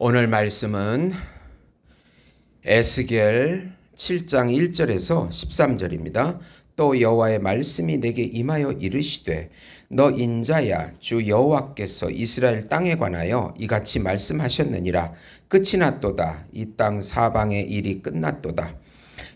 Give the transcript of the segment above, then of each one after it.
오늘 말씀은 에스겔 7장 1절에서 13절입니다. 또 여호와의 말씀이 내게 임하여 이르시되 너 인자야, 주 여호와께서 이스라엘 땅에 관하여 이같이 말씀하셨느니라. 끝이 났도다. 이 땅 사방의 일이 끝났도다.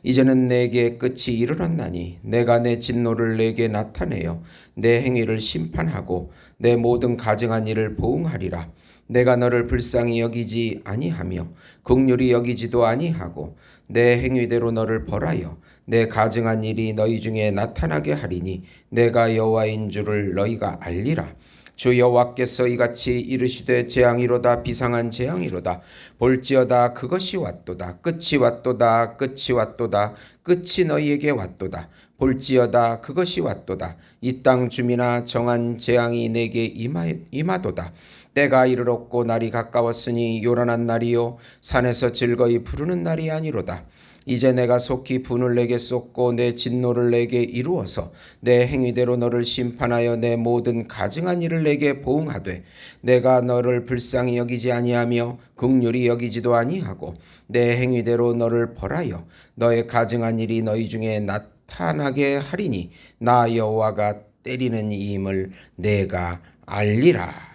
이제는 내게 끝이 이르렀나니 내가 내 진노를 내게 나타내어 내 행위를 심판하고 내 모든 가증한 일을 보응하리라. 내가 너를 불쌍히 여기지 아니하며 긍휼히 여기지도 아니하고 내 행위대로 너를 벌하여 내 가증한 일이 너희 중에 나타나게 하리니 내가 여호와인 줄을 너희가 알리라. 주 여호와께서 이같이 이르시되 재앙이로다, 비상한 재앙이로다. 볼지어다, 그것이 왔도다. 끝이 왔도다. 끝이 왔도다. 끝이 너희에게 왔도다. 볼지어다, 그것이 왔도다. 이 땅 주민아, 정한 재앙이 내게 임하도다. 때가 이르렀고 날이 가까웠으니 요란한 날이요 산에서 즐거이 부르는 날이 아니로다. 이제 내가 속히 분을 내게 쏟고 내 진노를 내게 이루어서 내 행위대로 너를 심판하여 내 모든 가증한 일을 내게 보응하되 내가 너를 불쌍히 여기지 아니하며 긍휼히 여기지도 아니하고 내 행위대로 너를 벌하여 너의 가증한 일이 너희 중에 나타나게 하리니 나 여호와가 때리는 이임을 내가 알리라.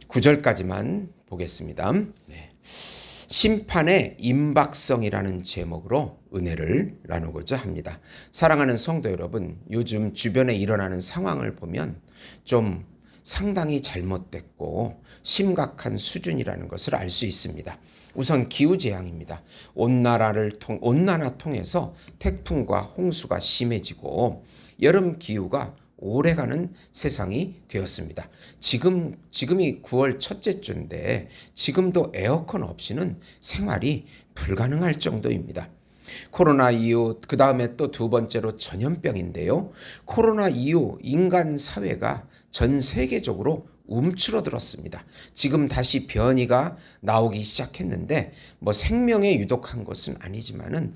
9절까지만 보겠습니다. 심판의 임박성이라는 제목으로 은혜를 나누고자 합니다. 사랑하는 성도 여러분, 요즘 주변에 일어나는 상황을 보면 좀 상당히 잘못됐고 심각한 수준이라는 것을 알 수 있습니다. 우선 기후재앙입니다. 온난화 통해서 태풍과 홍수가 심해지고 여름 기후가 오래가는 세상이 되었습니다. 지금이 9월 첫째 주인데 지금도 에어컨 없이는 생활이 불가능할 정도입니다. 코로나 이후 그 다음에 또 두 번째로 전염병인데요. 코로나 이후 인간 사회가 전 세계적으로 움츠러들었습니다. 지금 다시 변이가 나오기 시작했는데 생명에 유독한 것은 아니지만은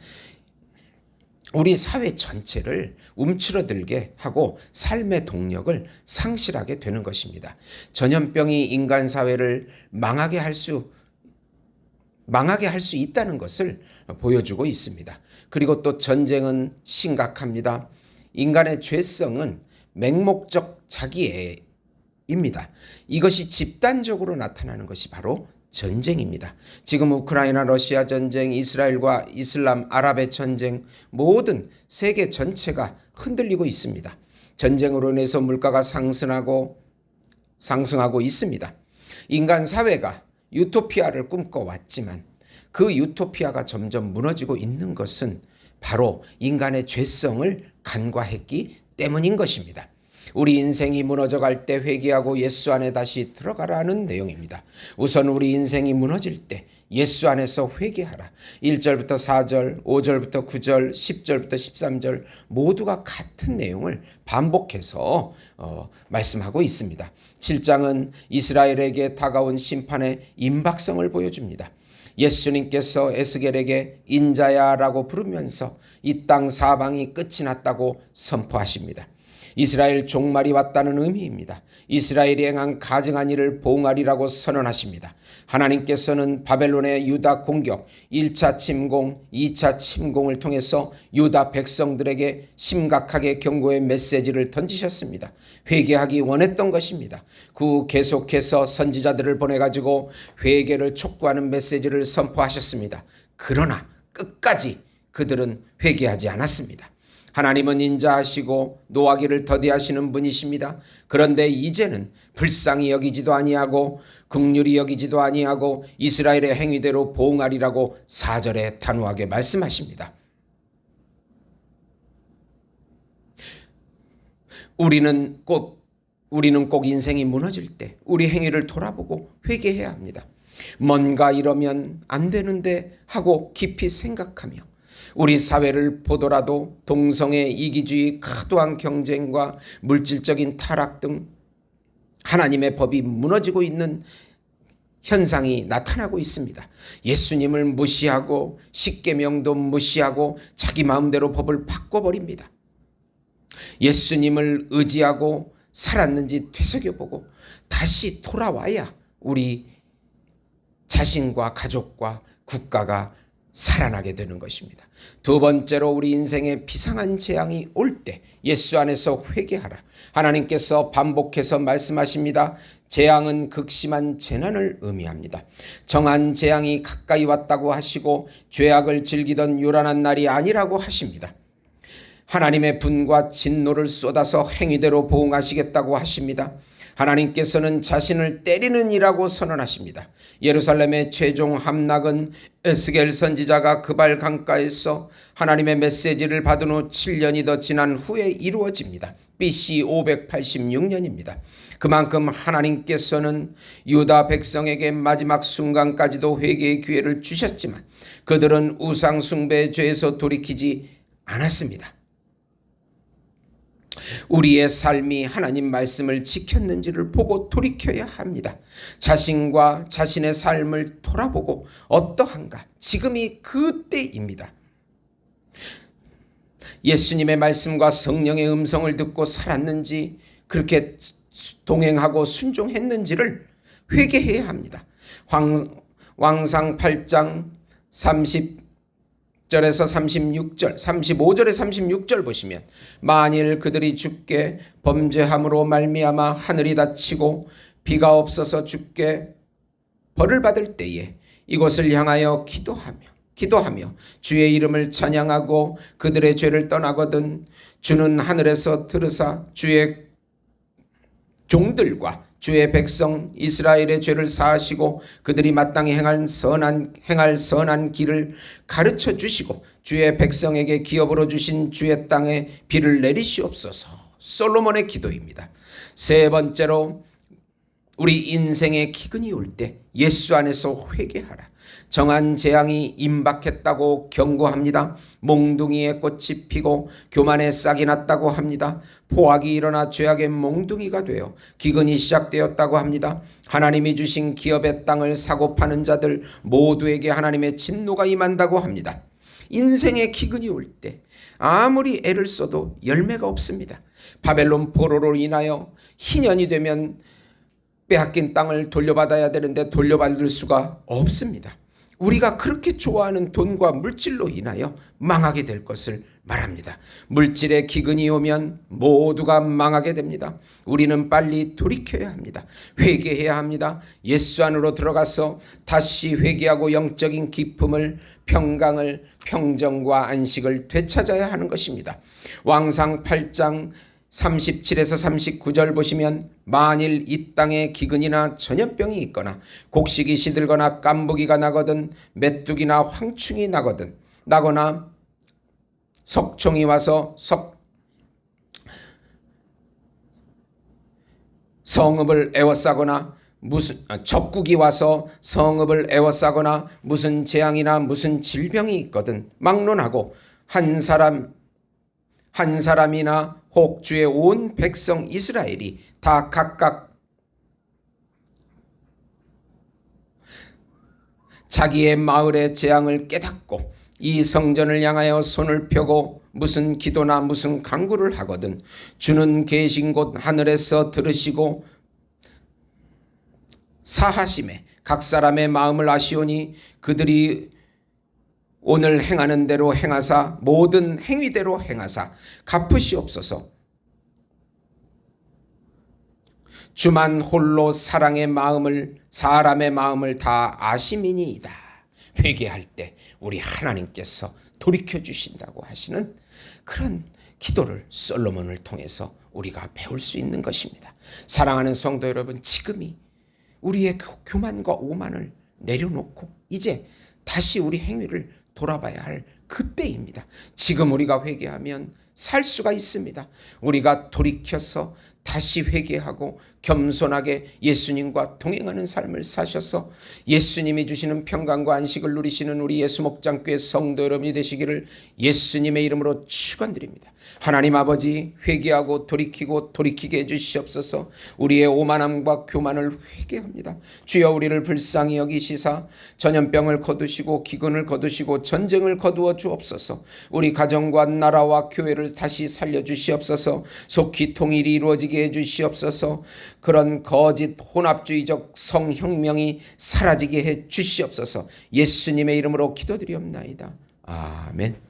우리 사회 전체를 움츠러들게 하고 삶의 동력을 상실하게 되는 것입니다. 전염병이 인간 사회를 망하게 할 수 있다는 것을 보여주고 있습니다. 그리고 또 전쟁은 심각합니다. 인간의 죄성은 맹목적 자기애입니다. 이것이 집단적으로 나타나는 것이 바로 전쟁입니다. 지금 우크라이나 러시아 전쟁, 이스라엘과 이슬람 아랍의 전쟁, 모든 세계 전체가 흔들리고 있습니다. 전쟁으로 인해서 물가가 상승하고 있습니다. 인간 사회가 유토피아를 꿈꿔왔지만 그 유토피아가 점점 무너지고 있는 것은 바로 인간의 죄성을 간과했기 때문인 것입니다. 우리 인생이 무너져갈 때 회개하고 예수 안에 다시 들어가라는 내용입니다. 우선 우리 인생이 무너질 때 예수 안에서 회개하라. 1절부터 4절, 5절부터 9절, 10절부터 13절 모두가 같은 내용을 반복해서 말씀하고 있습니다. 7장은 이스라엘에게 다가온 심판의 임박성을 보여줍니다. 예수님께서 에스겔에게 인자야라고 부르면서 이 땅 사방이 끝이 났다고 선포하십니다. 이스라엘 종말이 왔다는 의미입니다. 이스라엘이 행한 가증한 일을 보응하리라고 선언하십니다. 하나님께서는 바벨론의 유다 공격, 1차 침공, 2차 침공을 통해서 유다 백성들에게 심각하게 경고의 메시지를 던지셨습니다. 회개하기 원했던 것입니다. 계속해서 선지자들을 보내가지고 회개를 촉구하는 메시지를 선포하셨습니다. 그러나 끝까지 그들은 회개하지 않았습니다. 하나님은 인자하시고 노하기를 더디하시는 분이십니다. 그런데 이제는 불쌍히 여기지도 아니하고 긍휼히 여기지도 아니하고 이스라엘의 행위대로 보응하리라고 4절에 단호하게 말씀하십니다. 우리는 꼭 인생이 무너질 때 우리 행위를 돌아보고 회개해야 합니다. 뭔가 이러면 안 되는데 하고 깊이 생각하며 우리 사회를 보더라도 동성애, 이기주의, 과도한 경쟁과 물질적인 타락 등 하나님의 법이 무너지고 있는 현상이 나타나고 있습니다. 예수님을 무시하고 십계명도 무시하고 자기 마음대로 법을 바꿔버립니다. 예수님을 의지하고 살았는지 되새겨보고 다시 돌아와야 우리 자신과 가족과 국가가 살아나게 되는 것입니다. 두 번째로 우리 인생에 비상한 재앙이 올 때 예수 안에서 회개하라. 하나님께서 반복해서 말씀하십니다. 재앙은 극심한 재난을 의미합니다. 정한 재앙이 가까이 왔다고 하시고 죄악을 즐기던 요란한 날이 아니라고 하십니다. 하나님의 분과 진노를 쏟아서 행위대로 보응하시겠다고 하십니다. 하나님께서는 자신을 때리는 이라고 선언하십니다. 예루살렘의 최종 함락은 에스겔 선지자가 그발 강가에서 하나님의 메시지를 받은 후 7년이 더 지난 후에 이루어집니다. BC 586년입니다. 그만큼 하나님께서는 유다 백성에게 마지막 순간까지도 회개의 기회를 주셨지만 그들은 우상 숭배의 죄에서 돌이키지 않았습니다. 우리의 삶이 하나님 말씀을 지켰는지를 보고 돌이켜야 합니다. 자신과 자신의 삶을 돌아보고 어떠한가? 지금이 그때입니다. 예수님의 말씀과 성령의 음성을 듣고 살았는지, 그렇게 동행하고 순종했는지를 회개해야 합니다. 왕상 8장 30절에서 36절, 35절에 36절 보시면 만일 그들이 주께 범죄함으로 말미암아 하늘이 닫히고 비가 없어서 주께 벌을 받을 때에 이곳을 향하여 기도하며 주의 이름을 찬양하고 그들의 죄를 떠나거든 주는 하늘에서 들으사 주의 종들과 주의 백성 이스라엘의 죄를 사하시고 그들이 마땅히 행할 선한 길을 가르쳐 주시고 주의 백성에게 기업으로 주신 주의 땅에 비를 내리시옵소서. 솔로몬의 기도입니다. 세 번째로 우리 인생의 기근이 올 때 예수 안에서 회개하라. 정한 재앙이 임박했다고 경고합니다. 몽둥이에 꽃이 피고 교만의 싹이 났다고 합니다. 포악이 일어나 죄악의 몽둥이가 되어 기근이 시작되었다고 합니다. 하나님이 주신 기업의 땅을 사고 파는 자들 모두에게 하나님의 진노가 임한다고 합니다. 인생의 기근이 올 때 아무리 애를 써도 열매가 없습니다. 바벨론 포로로 인하여 희년이 되면 빼앗긴 땅을 돌려받아야 되는데 돌려받을 수가 없습니다. 우리가 그렇게 좋아하는 돈과 물질로 인하여 망하게 될 것을 말합니다. 물질의 기근이 오면 모두가 망하게 됩니다. 우리는 빨리 돌이켜야 합니다. 회개해야 합니다. 예수 안으로 들어가서 다시 회개하고 영적인 기쁨을, 평강을, 평정과 안식을 되찾아야 하는 것입니다. 왕상 8장 37에서 39절 보시면 만일 이 땅에 기근이나 전염병이 있거나 곡식이 시들거나 깐부기가 나거든 메뚜기나 황충이 나거나 석총이 와서 성읍을 에워싸거나 적국이 와서 성읍을 에워싸거나 무슨 재앙이나 무슨 질병이 있거든 막론하고 한 사람이나 혹 주의 온 백성 이스라엘이 다 각각 자기의 마을의 재앙을 깨닫고 이 성전을 향하여 손을 펴고 무슨 기도나 무슨 간구를 하거든 주는 계신 곳 하늘에서 들으시고 사하심에 각 사람의 마음을 아시오니 그들이 오늘 행하는 대로 행하사 모든 행위대로 행하사 갚으시옵소서. 주만 홀로 사람의 마음을 다 아심이니이다. 회개할 때 우리 하나님께서 돌이켜 주신다고 하시는 그런 기도를 솔로몬을 통해서 우리가 배울 수 있는 것입니다. 사랑하는 성도 여러분, 지금이 우리의 교만과 오만을 내려놓고 이제 다시 우리 행위를 돌아봐야 할 그때입니다. 지금 우리가 회개하면 살 수가 있습니다. 우리가 돌이켜서 다시 회개하고 겸손하게 예수님과 동행하는 삶을 사셔서 예수님이 주시는 평강과 안식을 누리시는 우리 예수목장교회 성도 여러분이 되시기를 예수님의 이름으로 축원드립니다. 하나님 아버지, 회개하고 돌이키게 해주시옵소서. 우리의 오만함과 교만을 회개합니다. 주여 우리를 불쌍히 여기시사 전염병을 거두시고 기근을 거두시고 전쟁을 거두어 주옵소서. 우리 가정과 나라와 교회를 다시 살려주시옵소서. 속히 통일이 이루어지게 해주시옵소서. 그런 거짓 혼합주의적 성혁명이 사라지게 해 주시옵소서. 예수님의 이름으로 기도드리옵나이다. 아멘.